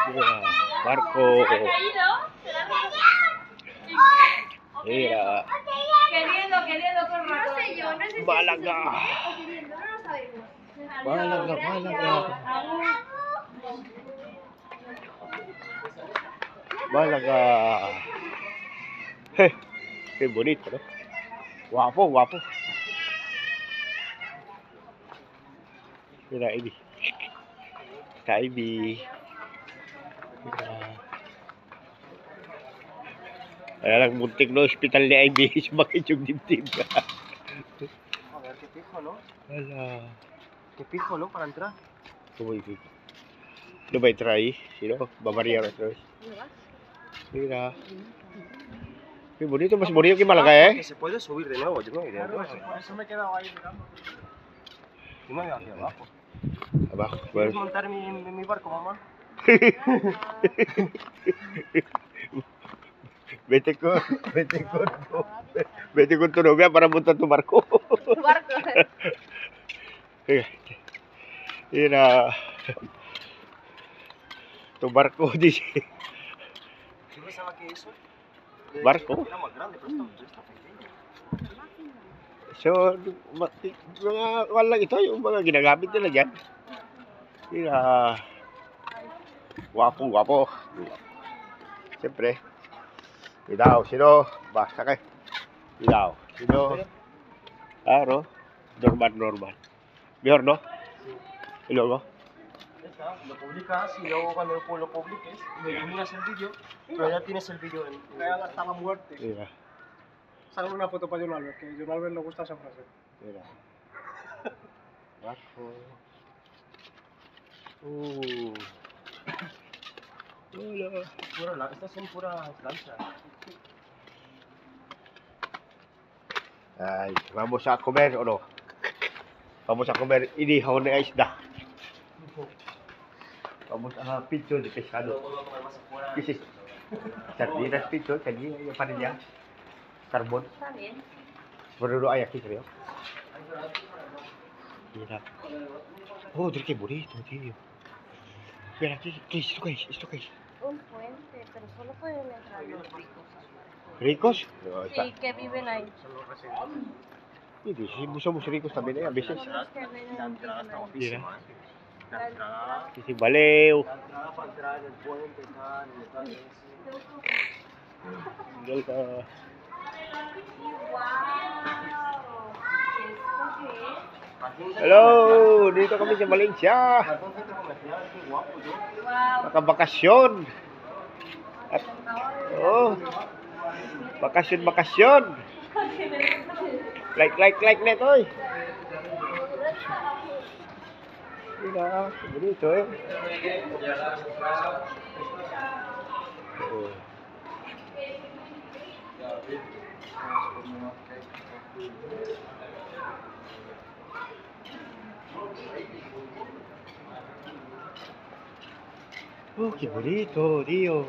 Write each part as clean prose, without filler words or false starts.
Mira, barco. Mira. Queriendo todo el rato. No sé yo, no sé si Balaga. queriendo, no lo sabemos. Balaga, balaga. Balaga. Qué bonito, ¿no? Guapo, guapo. Mira, Ivy. Kak Ivy. Kaya lang muntik no hospital ni Ivy. Sumakit yung dibdib. A ver, qué pijo, ¿no? Wala. Qué pijo, ¿no? Para entrar. ¿Cómo Ivy? ¿No va a entrar ahí? Si no, va a variar otra vez. Mira. Qué bonito, más bonito que Málaga, Que se puede subir de nuevo, yo no iré. Por eso me he quedado ahí mirando. Yo me voy hacia abajo. Abajo. ¿Quieres montar mi barco, mamá? Vete con tu novia para montar tu barco. Tu barco. Mira. Tu barco, dice. Yo pensaba que eso... Barco? Era más grande, pero está pequeño. So, mga wala ito, yung mga ginagamit nila dyan. Mira. Guwapo, guwapo. Siyempre. Ikaw, sino? Basta kayo. Ikaw, sino? Claro. Normal. Mejor, ¿no? Y luego. Lo publicas y luego cuando lo publiques me eliminas el vídeo, pero ya tienes el vídeo en... Real hasta la muerte. Mira. Sácale una foto para John Albert, que a John Albert le gusta esa frase. Mira. Barco. Hola. Estas son puras lanchas. Ay, vamos a comer o no? Vamos a comer inihaw na isda. Vamos a pizza de pescado. ¿Qué es esto? Sardinas, pizza, allí hay parrilla. Carbón. Está bien. Pero no hay aquí, creo. Mira. Oh, qué bonito, tío. Mira, ¿qué es esto? ¿Esto qué es? Un puente, pero solo pueden entrar los ricos. ¿Ricos? No, está. Sí, que viven ahí. Sí, sí, somos ricos también, a veces. Son los que viven La entrada está ahí. guapísima. La entrada... Sí, valeu. La entrada para entrar en el puente, tal, y tal. Ganda. Hello, dito kami sa Valencia. Cartón centro comercial, qué guapo, yo. Nakabakasyon. At, oh, bakasyon. Like na ito eh. Mira, bonito eh. Oh. Oh, qué bonito, tío.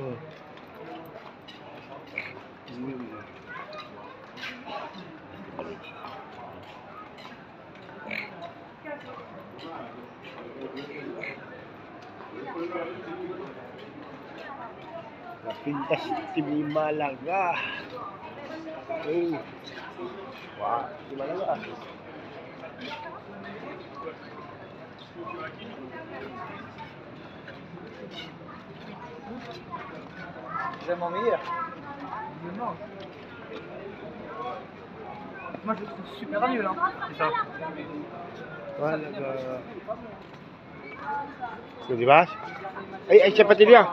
La pintas di Malaga. Wah, di Malaga. De mamilla. Non. Moi je le trouve super nul, hein. C'est ça. Malaga. ¿Dónde vas? Hay zapatería.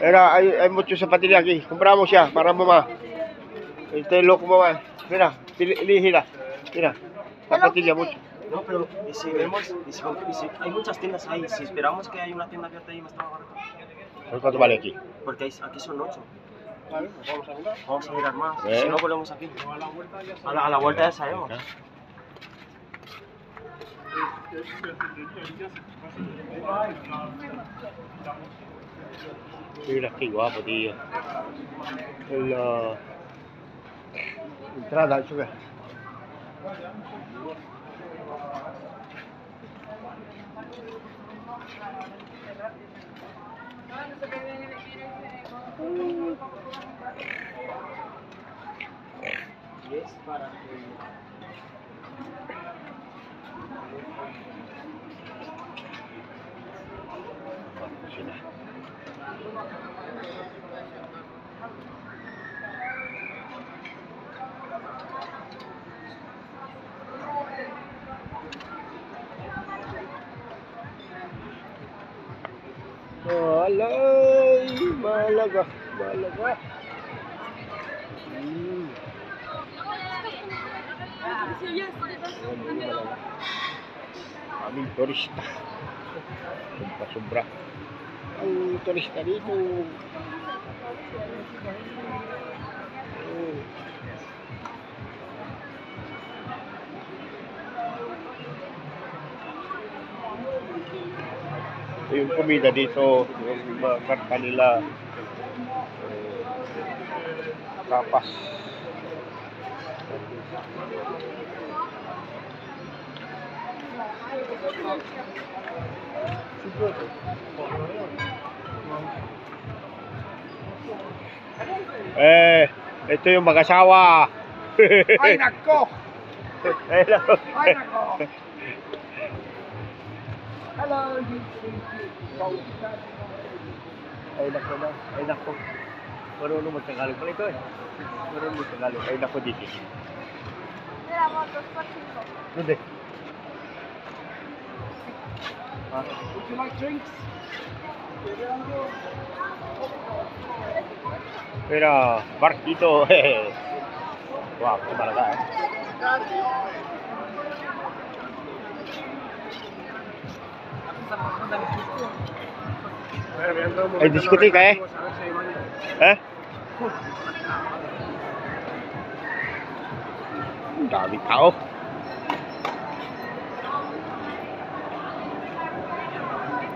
Hay mucho zapatería aquí. Compramos ya para mamá. Este es loco mamá. Mira, elígela. Mira, zapatería mucho. No, pero y si vemos, y si hay muchas tiendas ahí, si esperamos que hay una tienda abierta ahí más barato. ¿Cuánto vale aquí? Porque aquí son 8. Vale, pues vamos a mirar. Vamos a mirar más. ¿Eh? Si no, volvemos aquí. A la vuelta ya se... A la vuelta ya sabemos. Mira qué guapo, tío. La entrada, ¿eso qué? Yes, para Sila. Alay, malaga, malaga. Malaga. Aming turista. Sobra. Ang turista dito. Yung komida dito, yung mga karta nila, tapas. Ito yung mag-asawa. Ay, nako! Ay, nako. Ay, nako! Hello, Ay, nako na. Ay, nako. Marunong magtagalog pala ito eh. Marunong magtagalog. Ay, nako dito. Mira, amor, 2 por 5. Doon Would you like drinks? Pero, bark dito. Wow, ito talaga eh. Ay, diskotika eh. Eh? Ang daming tao.